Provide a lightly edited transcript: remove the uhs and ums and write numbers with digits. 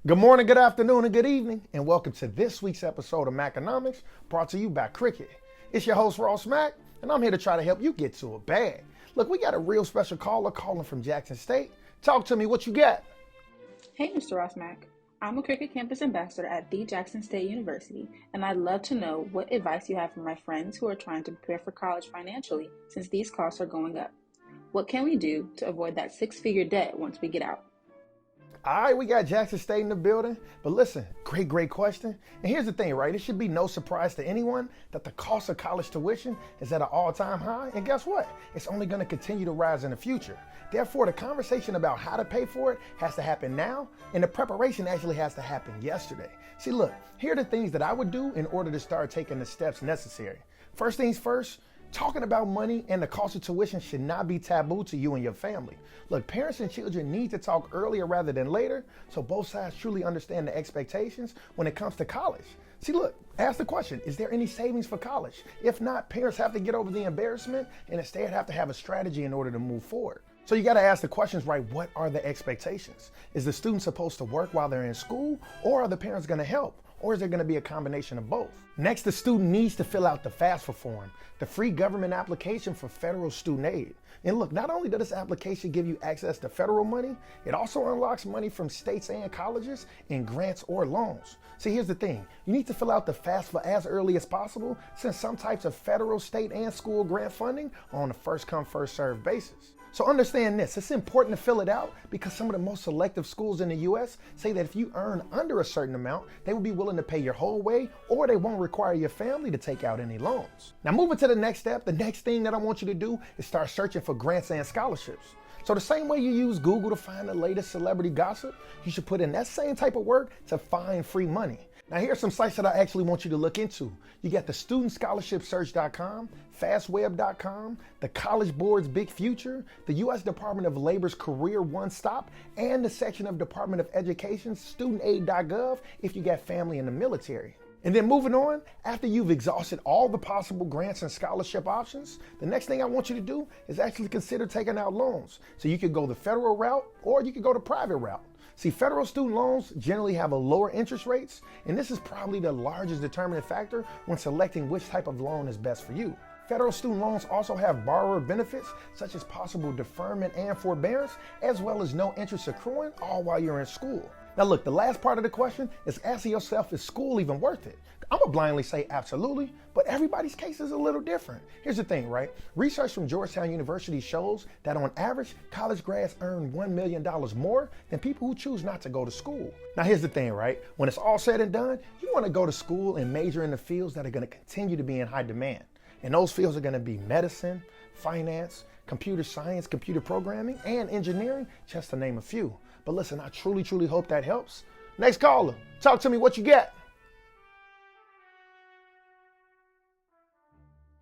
Good morning, good afternoon, and good evening, and welcome to this week's episode of Maconomics, brought to you by Cricket. It's your host, Ross Mack, and I'm here to try to help you get to a bag. Look, we got a real special caller calling from Jackson State. Talk to me, what you got? Hey, Mr. Ross Mack. I'm a Cricket Campus Ambassador at the Jackson State University, and I'd love to know what advice you have for my friends who are trying to prepare for college financially since these costs are going up. What can we do to avoid that six-figure debt once we get out? All right, we got Jackson State in the building, but listen, great question. And here's the thing, right? It should be no surprise to anyone that the cost of college tuition is at an all-time high, and guess what? It's only going to continue to rise in the future. Therefore, the conversation about how to pay for it has to happen now, and the preparation actually has to happen yesterday. See, look, here are the things that I would do in order to start taking the steps necessary. First things first, talking about money and the cost of tuition should not be taboo to you and your family. Look, parents and children need to talk earlier rather than later, so both sides truly understand the expectations when it comes to college. See, look, ask the question, is there any savings for college? If not, parents have to get over the embarrassment and instead have to have a strategy in order to move forward. So you got to ask the questions, right? What are the expectations? Is the student supposed to work while they're in school, or are the parents going to help? Or is there going to be a combination of both? Next, the student needs to fill out the FAFSA form, the free government application for federal student aid. And look, not only does this application give you access to federal money, it also unlocks money from states and colleges in grants or loans. See, here's the thing. You need to fill out the FAFSA as early as possible, since some types of federal, state, and school grant funding are on a first-come, first-served basis. So understand this, it's important to fill it out because some of the most selective schools in the US say that if you earn under a certain amount, they will be willing to pay your whole way, or they won't require your family to take out any loans. Now moving to the next step, the next thing that I want you to do is start searching for grants and scholarships. So the same way you use Google to find the latest celebrity gossip, you should put in that same type of work to find free money. Now here's some sites that I actually want you to look into. You got the studentscholarshipsearch.com, fastweb.com, the College Board's Big Future, the U.S. Department of Labor's Career One Stop, and the section of Department of Education's studentaid.gov if you got family in the military. And then moving on, after you've exhausted all the possible grants and scholarship options, the next thing I want you to do is actually consider taking out loans. So you could go the federal route or you could go the private route. See, federal student loans generally have a lower interest rates, and this is probably the largest determining factor when selecting which type of loan is best for you. Federal student loans also have borrower benefits, such as possible deferment and forbearance, as well as no interest accruing, all while you're in school. Now look, the last part of the question is asking yourself, is school even worth it? I'm gonna blindly say absolutely, but everybody's case is a little different. Here's the thing, right? Research from Georgetown University shows that on average, college grads earn $1 million more than people who choose not to go to school. Now here's the thing, right? When it's all said and done, you wanna go to school and major in the fields that are gonna continue to be in high demand. And those fields are gonna be medicine, finance, computer science, computer programming, and engineering, just to name a few. But listen, I truly hope that helps. Next caller, talk to me, what you got?